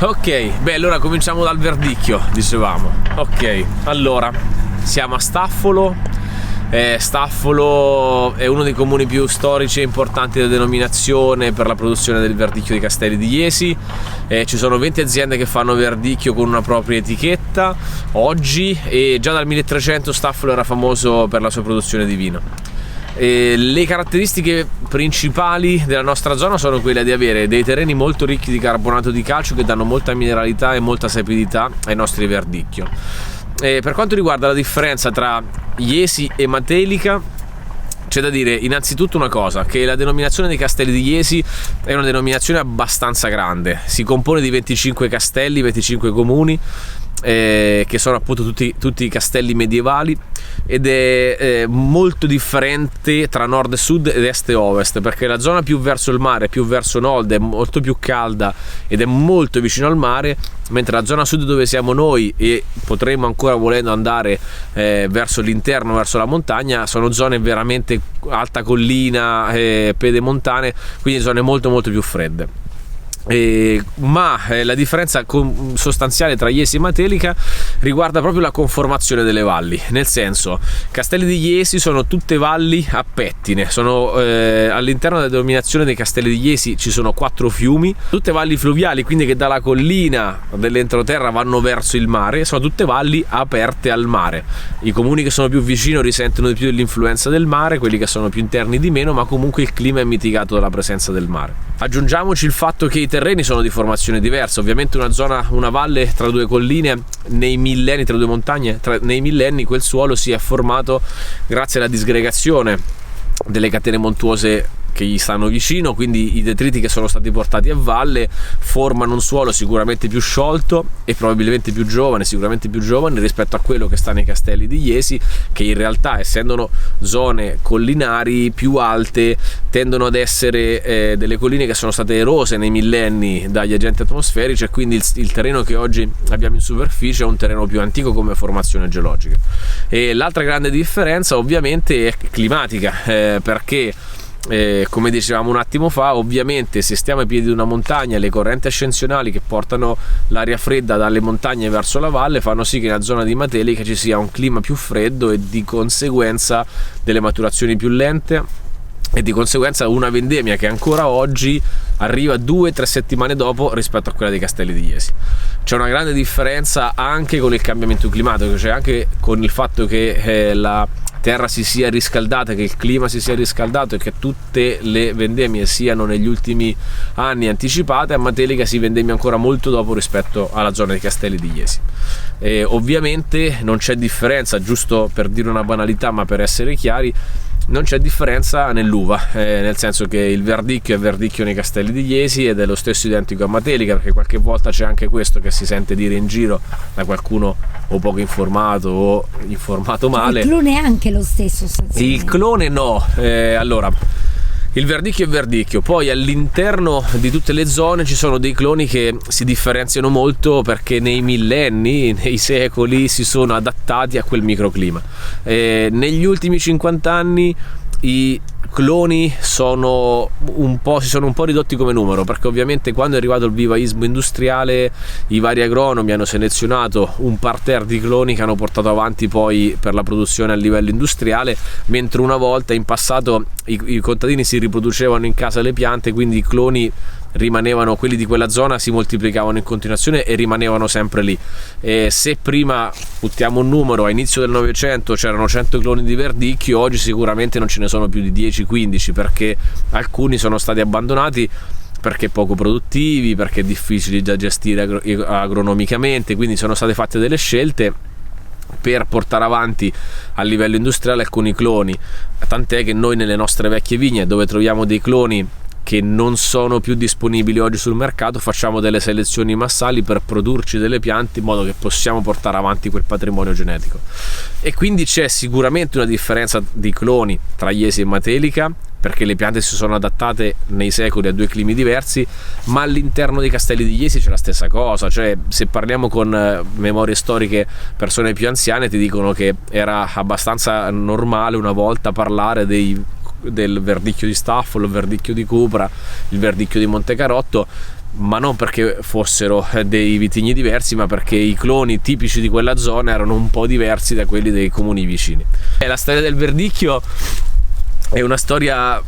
Ok, beh, allora cominciamo dal verdicchio, dicevamo. Ok, allora siamo a Staffolo. Staffolo è uno dei comuni più storici e importanti della denominazione per la produzione del verdicchio di Castelli di Jesi. Ci sono 20 aziende che fanno verdicchio con una propria etichetta oggi, e già dal 1300 Staffolo era famoso per la sua produzione di vino. Le caratteristiche principali della nostra zona sono quelle di avere dei terreni molto ricchi di carbonato di calcio che danno molta mineralità e molta sapidità ai nostri verdicchio. Per quanto riguarda la differenza tra Jesi e Matelica, c'è da dire innanzitutto una cosa, che la denominazione dei Castelli di Jesi è una denominazione abbastanza grande, si compone di 25 castelli, 25 comuni, che sono appunto tutti castelli medievali, ed è molto differente tra nord e sud ed est e ovest, perché la zona più verso il mare, più verso nord, è molto più calda ed è molto vicino al mare, mentre la zona sud, dove siamo noi e potremmo ancora, volendo, andare verso l'interno, verso la montagna, sono zone veramente alta collina, pedemontane, quindi zone molto molto più fredde. Ma la differenza sostanziale tra Jesi e Matelica riguarda proprio la conformazione delle valli, nel senso, Castelli di Jesi sono tutte valli a pettine, all'interno della denominazione dei Castelli di Jesi ci sono 4 fiumi, tutte valli fluviali, quindi che dalla collina dell'entroterra vanno verso il mare, sono tutte valli aperte al mare. I comuni che sono più vicino risentono di più dell'influenza del mare, quelli che sono più interni di meno, ma comunque il clima è mitigato dalla presenza del mare. Aggiungiamoci il fatto che i terreni sono di formazione diversa. Ovviamente una valle tra due colline, nei millenni, tra due montagne, nei millenni quel suolo si è formato grazie alla disgregazione delle catene montuose che gli stanno vicino, quindi i detriti che sono stati portati a valle formano un suolo sicuramente più sciolto e probabilmente più giovane, rispetto a quello che sta nei Castelli di Jesi, che in realtà, essendo zone collinari più alte, tendono ad essere delle colline che sono state erose nei millenni dagli agenti atmosferici, e quindi il terreno che oggi abbiamo in superficie è un terreno più antico come formazione geologica. E l'altra grande differenza ovviamente è climatica, perché come dicevamo un attimo fa, ovviamente se stiamo ai piedi di una montagna, le correnti ascensionali che portano l'aria fredda dalle montagne verso la valle fanno sì che nella zona di Matelica ci sia un clima più freddo e di conseguenza delle maturazioni più lente, e di conseguenza una vendemmia che ancora oggi arriva 2-3 settimane dopo rispetto a quella dei Castelli di Jesi. C'è una grande differenza anche con il cambiamento climatico, cioè anche con il fatto che la terra si sia riscaldata, che il clima si sia riscaldato e che tutte le vendemmie siano negli ultimi anni anticipate. A Matelica si vendemmia ancora molto dopo rispetto alla zona dei Castelli di Jesi. Ovviamente non c'è differenza, giusto per dire una banalità ma per essere chiari, non c'è differenza nell'uva, nel senso che il verdicchio è verdicchio nei Castelli di Jesi ed è lo stesso identico a Matelica, perché qualche volta c'è anche questo che si sente dire in giro da qualcuno o poco informato o informato male. Il clone è anche lo stesso? Il clone no, allora il verdicchio è verdicchio, poi all'interno di tutte le zone ci sono dei cloni che si differenziano molto perché nei millenni, nei secoli si sono adattati a quel microclima. Negli ultimi 50 anni i cloni si sono un po' ridotti come numero, perché ovviamente quando è arrivato il vivaismo industriale i vari agronomi hanno selezionato un parterre di cloni che hanno portato avanti poi per la produzione a livello industriale, mentre una volta in passato i contadini si riproducevano in casa le piante, quindi i cloni rimanevano, quelli di quella zona si moltiplicavano in continuazione e rimanevano sempre lì. Se prima, buttiamo un numero, a inizio del Novecento c'erano 100 cloni di verdicchio, oggi sicuramente non ce ne sono più di 10-15, perché alcuni sono stati abbandonati perché poco produttivi, perché difficili da gestire agronomicamente, quindi sono state fatte delle scelte per portare avanti a livello industriale alcuni cloni, tant'è che noi nelle nostre vecchie vigne, dove troviamo dei cloni che non sono più disponibili oggi sul mercato, facciamo delle selezioni massali per produrci delle piante in modo che possiamo portare avanti quel patrimonio genetico. E quindi c'è sicuramente una differenza di cloni tra Jesi e Matelica, perché le piante si sono adattate nei secoli a due climi diversi, ma all'interno dei Castelli di Jesi c'è la stessa cosa. Cioè, se parliamo con memorie storiche, persone più anziane ti dicono che era abbastanza normale una volta parlare dei del verdicchio di Staffolo, il verdicchio di Cupra, il verdicchio di Montecarotto, ma non perché fossero dei vitigni diversi, ma perché i cloni tipici di quella zona erano un po' diversi da quelli dei comuni vicini. E la storia del verdicchio è una storia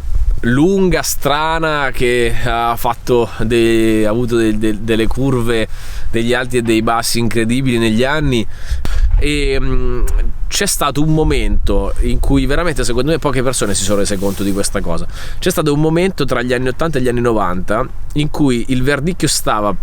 lunga, strana, che ha avuto delle curve, degli alti e dei bassi incredibili negli anni. E c'è stato un momento in cui veramente, secondo me, poche persone si sono rese conto di questa cosa. C'è stato un momento tra gli anni 80 e gli anni 90 in cui il verdicchio stava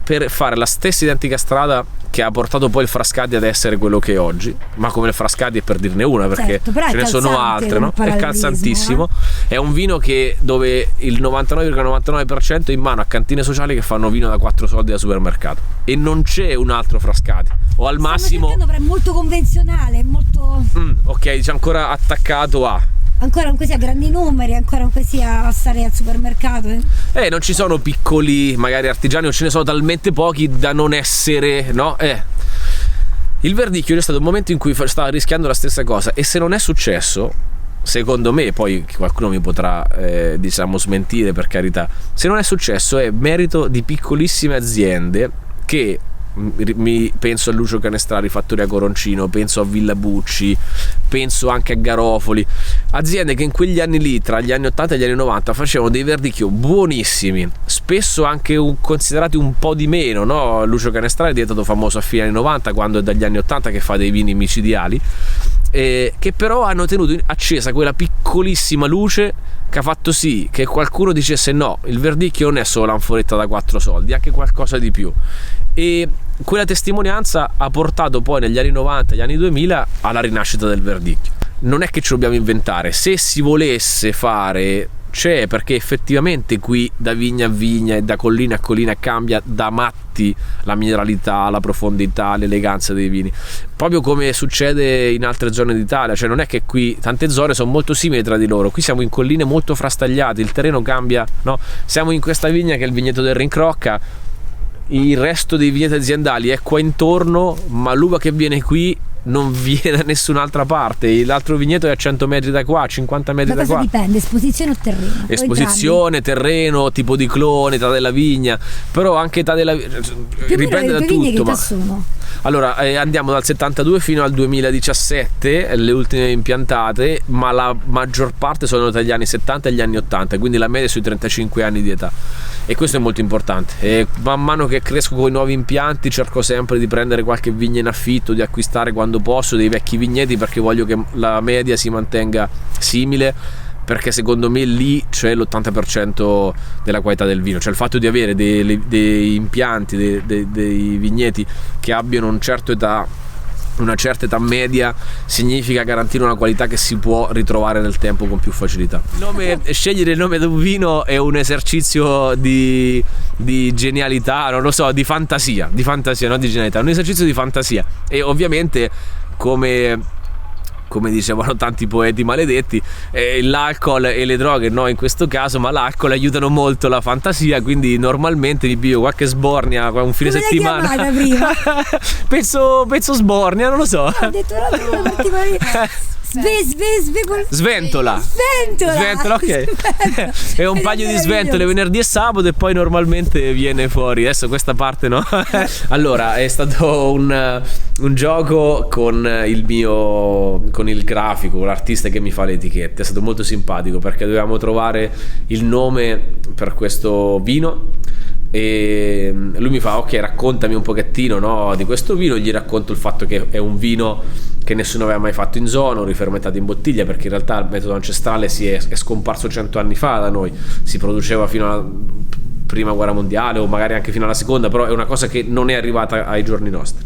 per fare la stessa identica strada che ha portato poi il Frascati ad essere quello che è oggi, ma come il Frascati è per dirne una, perché ce ne sono altre, no? È calzantissimo. È un vino dove il 99,99% è in mano a cantine sociali che fanno vino da 4 soldi da supermercato, e non c'è un altro Frascati, o al massimo è molto convenzionale, molto ok, c'è ancora attaccato ancora così a grandi numeri, ancora così a stare al supermercato. Non ci sono piccoli magari artigiani, o ce ne sono talmente pochi da non essere, no? Il verdicchio è stato un momento in cui stava rischiando la stessa cosa, e se non è successo, secondo me, poi qualcuno mi potrà diciamo smentire, per carità, se non è successo è merito di piccolissime aziende che penso a Lucio Canestrari, Fattoria Coroncino, penso a Villa Bucci, penso anche a Garofoli, aziende che in quegli anni lì, tra gli anni 80 e gli anni 90, facevano dei verdicchio buonissimi, spesso anche considerati un po' di meno, no? Lucio Canestrari è diventato famoso a fine anni 90, quando è dagli anni 80 che fa dei vini micidiali, che però hanno tenuto accesa quella piccolissima luce che ha fatto sì che qualcuno dicesse: no, il verdicchio non è solo l'anforetta da 4 soldi, è anche qualcosa di più. E quella testimonianza ha portato poi negli anni 90 e gli anni 2000 alla rinascita del verdicchio. Non è che ce lo dobbiamo inventare, se si volesse fare c'è, perché effettivamente qui da vigna a vigna e da collina a collina cambia da matti la mineralità, la profondità, l'eleganza dei vini, proprio come succede in altre zone d'Italia. Cioè non è che qui tante zone sono molto simili tra di loro, qui siamo in colline molto frastagliate, il terreno cambia, no? Siamo in questa vigna che è il vigneto del Rincrocca, il resto dei vigneti aziendali è qua intorno, ma l'uva che viene qui non viene da nessun'altra parte. L'altro vigneto è a 100 metri da qua, 50 metri da qua. Dipende, esposizione o terreno? Esposizione, terreno, tipo di clone, età della vigna, però anche età della dipende da tutto. Che sono? Allora, andiamo dal 72 fino al 2017, le ultime impiantate, ma la maggior parte sono tra gli anni 70 e gli anni 80, quindi la media è sui 35 anni di età, e questo è molto importante. E man mano che cresco con i nuovi impianti cerco sempre di prendere qualche vigna in affitto, di acquistare quando posso dei vecchi vigneti, perché voglio che la media si mantenga simile, perché secondo me lì c'è l'80% della qualità del vino. Cioè il fatto di avere dei impianti, dei vigneti che abbiano una certa età media, significa garantire una qualità che si può ritrovare nel tempo con più facilità. Scegliere il nome di un vino è un esercizio di genialità, non lo so, di fantasia, non di genialità, è un esercizio di fantasia. E ovviamente, come dicevano tanti poeti maledetti, l'alcol e le droghe no in questo caso, ma l'alcol aiutano molto la fantasia, quindi normalmente mi bevo qualche sbornia un fine settimana. Come l'hai chiamata prima? penso sbornia, non lo so. Ho detto una prima particolare. Sventola, ok. È un paio di sventole venerdì e sabato, e poi normalmente viene fuori. Adesso questa parte no. Allora, è stato un gioco con il grafico, l'artista che mi fa le etichette. È stato molto simpatico, perché dovevamo trovare il nome per questo vino, e lui mi fa: ok, raccontami un pochettino, no, di questo vino. Gli racconto il fatto che è un vino che nessuno aveva mai fatto in zona, rifermentato in bottiglia, perché in realtà il metodo ancestrale è scomparso 100 anni fa da noi, si produceva fino alla prima guerra mondiale o magari anche fino alla seconda, però è una cosa che non è arrivata ai giorni nostri.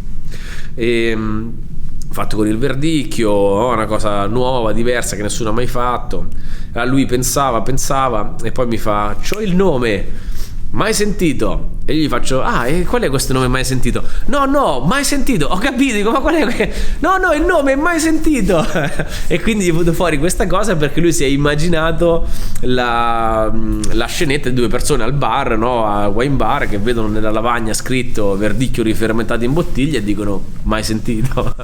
Fatto con il verdicchio, una cosa nuova, diversa, che nessuno ha mai fatto. Allora lui pensava e poi mi fa: c'ho il nome, mai sentito? E io gli faccio: e qual è questo nome mai sentito? No, mai sentito. Ho capito, dico, ma qual è? No, il nome è mai sentito. E quindi gli è venuto fuori questa cosa, perché lui si è immaginato la scenetta di 2 persone al bar, no, a wine bar, che vedono nella lavagna scritto verdicchio rifermentato in bottiglia e dicono: mai sentito.